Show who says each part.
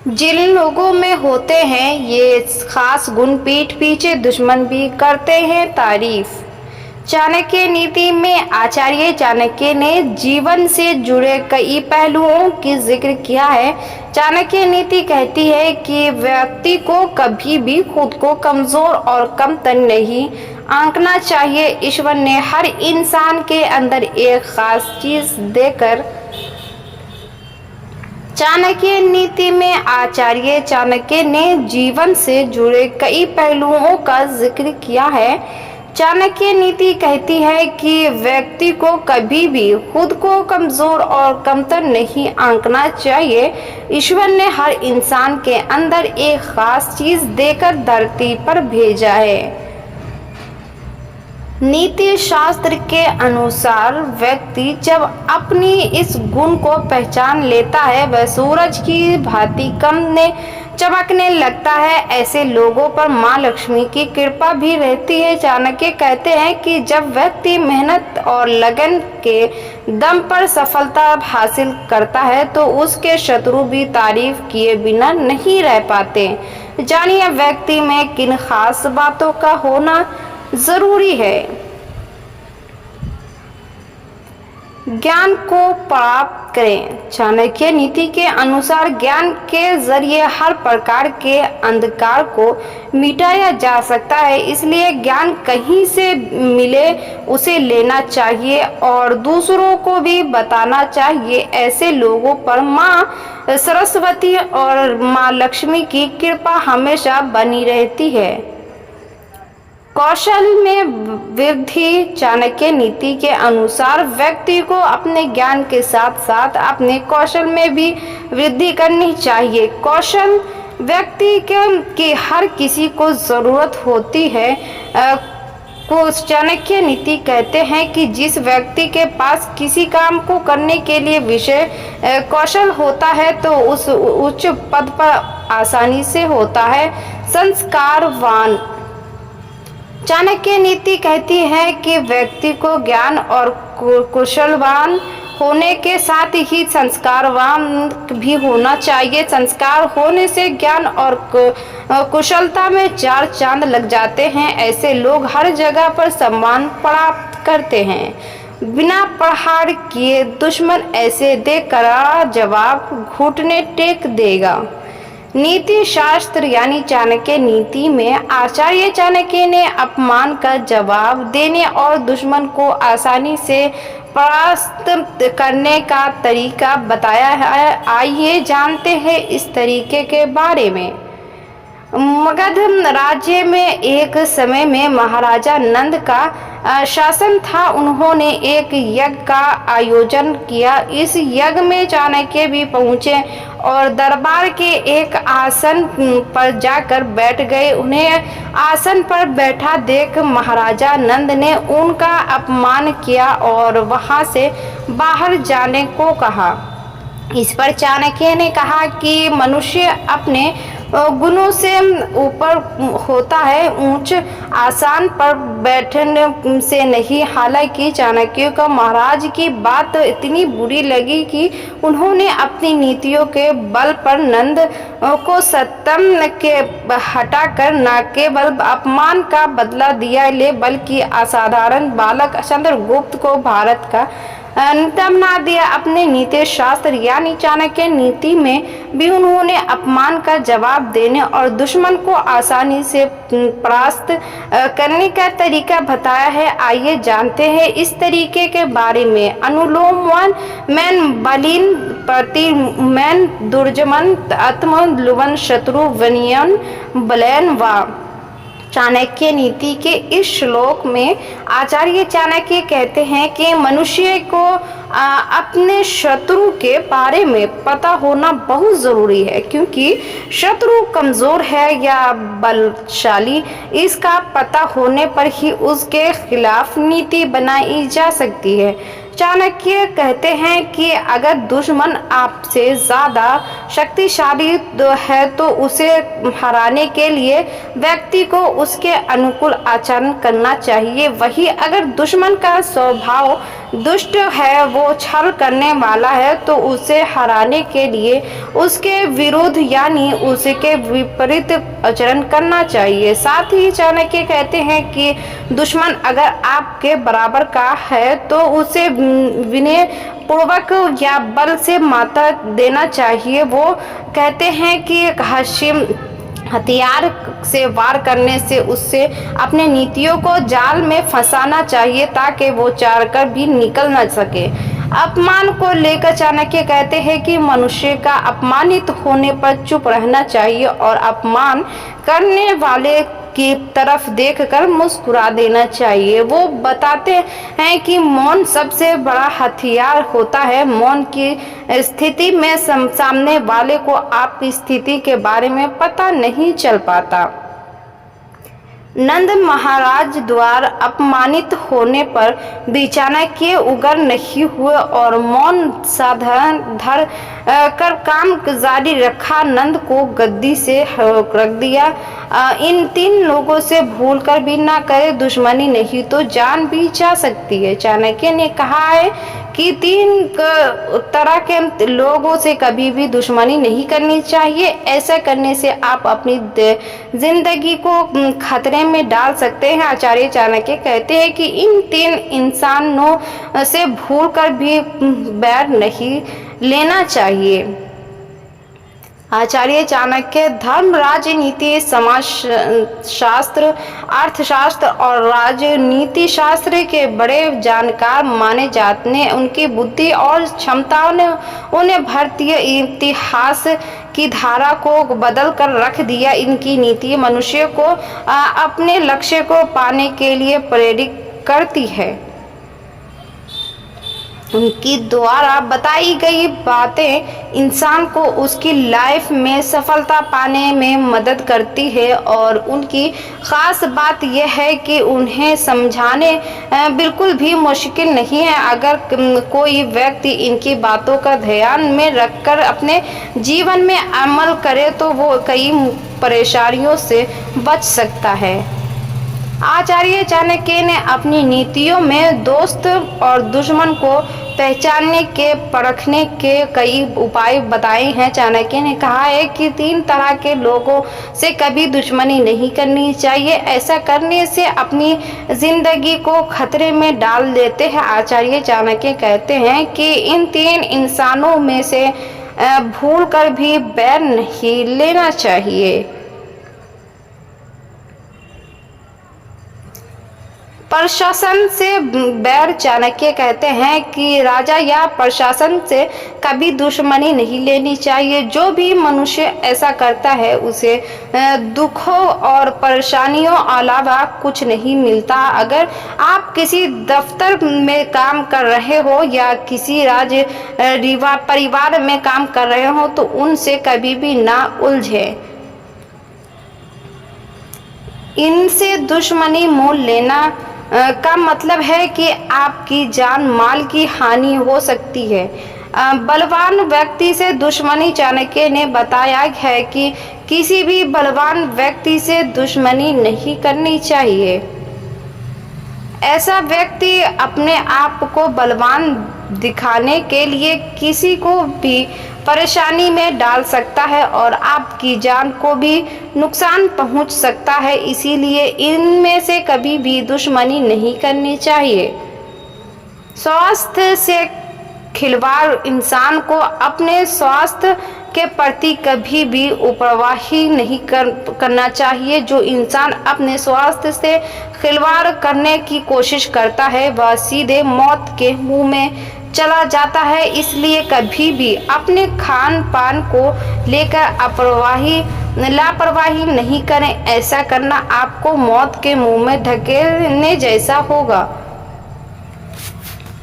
Speaker 1: जिन लोगों में होते हैं ये खास गुण, पीठ पीछे दुश्मन भी करते हैं तारीफ। चाणक्य नीति में आचार्य चाणक्य ने जीवन से जुड़े कई पहलुओं की जिक्र किया है। चाणक्य नीति कहती है कि व्यक्ति को कभी भी खुद को कमजोर और कमतर नहीं आंकना चाहिए। ईश्वर ने हर इंसान के अंदर एक खास चीज देकर चाणक्य नीति में आचार्य चाणक्य ने जीवन से जुड़े कई पहलुओं का जिक्र किया है। चाणक्य नीति कहती है कि व्यक्ति को कभी भी खुद को कमजोर और कमतर नहीं आंकना चाहिए। ईश्वर ने हर इंसान के अंदर एक खास चीज देकर धरती पर भेजा है। नीति शास्त्र के अनुसार व्यक्ति जब अपनी इस गुण को पहचान लेता है वह सूरज की भांति चमकने लगता है। ऐसे लोगों पर माँ लक्ष्मी की कृपा भी रहती है। चाणक्य कहते हैं कि जब व्यक्ति मेहनत और लगन के दम पर सफलता हासिल करता है तो उसके शत्रु भी तारीफ किए बिना नहीं रह पाते। जानिए व्यक्ति में किन खास बातों का होना जरूरी है। ज्ञान को प्राप्त करें। चाणक्य नीति के अनुसार ज्ञान के जरिए हर प्रकार के अंधकार को मिटाया जा सकता है। इसलिए ज्ञान कहीं से मिले उसे लेना चाहिए और दूसरों को भी बताना चाहिए। ऐसे लोगों पर माँ सरस्वती और माँ लक्ष्मी की कृपा हमेशा बनी रहती है। कौशल में वृद्धि। चाणक्य नीति के अनुसार व्यक्ति को अपने ज्ञान के साथ साथ अपने कौशल में भी वृद्धि करनी चाहिए। कौशल व्यक्ति की हर किसी को जरूरत होती है। चाणक्य नीति कहते हैं कि जिस व्यक्ति के पास किसी काम को करने के लिए विषय कौशल होता है तो उस उच्च पद पर आसानी से होता है। संस्कारवान। चाणक्य नीति कहती है कि व्यक्ति को ज्ञान और कुशलवान होने के साथ ही संस्कारवान भी होना चाहिए। संस्कार होने से ज्ञान और कुशलता में चार चांद लग जाते हैं। ऐसे लोग हर जगह पर सम्मान प्राप्त करते हैं। बिना प्रहार किए दुश्मन ऐसे दे करारा जवाब घुटने टेक देगा। नीति शास्त्र यानी चाणक्य नीति में आचार्य चाणक्य ने अपमान का जवाब देने और दुश्मन को आसानी से परास्त करने का तरीका बताया है। आइए जानते हैं इस तरीके के बारे में। मगध राज्य में एक समय में महाराजा नंद का शासन था। उन्होंने एक यज्ञ का आयोजन किया। इस यज्ञ में चाणक्य भी पहुंचे और दरबार के एक आसन पर जाकर बैठ गए। उन्हें आसन पर बैठा देख महाराजा नंद ने उनका अपमान किया और वहां से बाहर जाने को कहा। इस पर चाणक्य ने कहा कि मनुष्य अपने गुणों से ऊपर होता है, ऊंच आसन पर बैठने से नहीं। हालांकि चाणक्य को महाराज की बात इतनी बुरी लगी कि उन्होंने अपनी नीतियों के बल पर नंद को सत्तम के हटाकर न केवल अपमान का बदला दिया बल्कि असाधारण बालक चंद्रगुप्त को भारत का नेता बना दिया। अपने नीति शास्त्र यानी चाणक्य नीति में भी उन्होंने अपमान का जवाब देने और दुश्मन को आसानी से परास्त करने का तरीका बताया है। आइए जानते हैं इस तरीके के बारे में। अनुलोम मैन बलिन प्रति मैन दुर्जमन आत्म लुवन शत्रु वनियन बलैन व। चाणक्य नीति के इस श्लोक में आचार्य चाणक्य कहते हैं कि मनुष्य को अपने शत्रु के बारे में पता होना बहुत जरूरी है, क्योंकि शत्रु कमजोर है या बलशाली इसका पता होने पर ही उसके खिलाफ नीति बनाई जा सकती है। चाणक्य कहते हैं कि अगर दुश्मन आपसे ज्यादा शक्तिशाली है तो उसे हराने के लिए व्यक्ति को उसके अनुकूल आचरण करना चाहिए। वही अगर दुश्मन का स्वभाव दुष्ट है, वो छल करने वाला है, तो उसे हराने के लिए उसके विरुद्ध यानी उसके विपरीत आचरण करना चाहिए। साथ ही चाणक्य कहते हैं कि दुश्मन अगर आपके बराबर का है तो उसे विनय पूर्वक या बल से मात देना चाहिए। वो कहते हैं कि हथियार से वार करने से उससे अपने नीतियों को जाल में फंसाना चाहिए ताकि वो चार कर भी निकल न सके। अपमान को लेकर चाणक्य कहते हैं कि मनुष्य का अपमानित होने पर चुप रहना चाहिए और अपमान करने वाले की तरफ देखकर मुस्कुरा देना चाहिए। वो बताते हैं कि मौन सबसे बड़ा हथियार होता है। मौन की स्थिति में सामने वाले को आपकी स्थिति के बारे में पता नहीं चल पाता। नंद महाराज द्वारा अपमानित होने पर भी चाणक्य उग्र नहीं हुए और मौन साधन धर कर काम जारी रखा। नंद को गद्दी से रख दिया। इन तीन लोगों से भूल कर भी ना करे दुश्मनी, नहीं तो जान भी जा सकती है। चाणक्य ने कहा है कि तीन तरह के लोगों से कभी भी दुश्मनी नहीं करनी चाहिए। ऐसा करने से आप अपनी जिंदगी को खतरे में डाल सकते हैं। आचार्य चाणक्य कहते हैं कि इन तीन इंसानों से भूल कर भी बैर नहीं लेना चाहिए। आचार्य चाणक्य धर्म, राजनीति, समाज शास्त्र, अर्थशास्त्र और राजनीति शास्त्र के बड़े जानकार माने जाते हैं। उनकी बुद्धि और क्षमताओं ने उन्हें भारतीय इतिहास की धारा को बदल कर रख दिया। इनकी नीति मनुष्य को अपने लक्ष्य को पाने के लिए प्रेरित करती है। उनकी द्वारा बताई गई बातें इंसान को उसकी लाइफ में सफलता पाने में मदद करती है और उनकी ख़ास बात यह है कि उन्हें समझाने बिल्कुल भी मुश्किल नहीं है। अगर कोई व्यक्ति इनकी बातों का ध्यान में रखकर अपने जीवन में अमल करे तो वो कई परेशानियों से बच सकता है। आचार्य चाणक्य ने अपनी नीतियों में दोस्त और दुश्मन को पहचानने के परखने के कई उपाय बताए हैं। चाणक्य ने कहा है कि तीन तरह के लोगों से कभी दुश्मनी नहीं करनी चाहिए। ऐसा करने से अपनी जिंदगी को खतरे में डाल देते हैं। आचार्य चाणक्य कहते हैं कि इन तीन इंसानों में से भूल कर भी बैर नहीं लेना चाहिए। प्रशासन से बैर, चाणक्य कहते हैं कि राजा या प्रशासन से कभी दुश्मनी नहीं लेनी चाहिए। जो भी मनुष्य ऐसा करता है उसे दुखों और परेशानियों अलावा कुछ नहीं मिलता। अगर आप किसी दफ्तर में काम कर रहे हो या किसी परिवार में काम कर रहे हो तो उनसे कभी भी ना उलझे। इनसे दुश्मनी मोल लेना का मतलब है कि आपकी जान माल की हानि हो सकती है। बलवान व्यक्ति से दुश्मनी, चाणक्य ने बताया है कि किसी भी बलवान व्यक्ति से दुश्मनी नहीं करनी चाहिए। ऐसा व्यक्ति अपने आप को बलवान दिखाने के लिए किसी को भी परेशानी में डाल सकता है और आपकी जान को भी नुकसान पहुंच सकता है। इसीलिए इनमें से कभी भी दुश्मनी नहीं करनी चाहिए। स्वास्थ्य से खिलवाड़, इंसान को अपने स्वास्थ्य के प्रति कभी भी उपरवाही नहीं करना चाहिए। जो इंसान अपने स्वास्थ्य से खिलवाड़ करने की कोशिश करता है वह सीधे मौत के मुंह में चला जाता है। इसलिए कभी भी अपने खान पान को लेकर लापरवाही नहीं करें। ऐसा करना आपको मौत के मुंह में धकेलने जैसा होगा।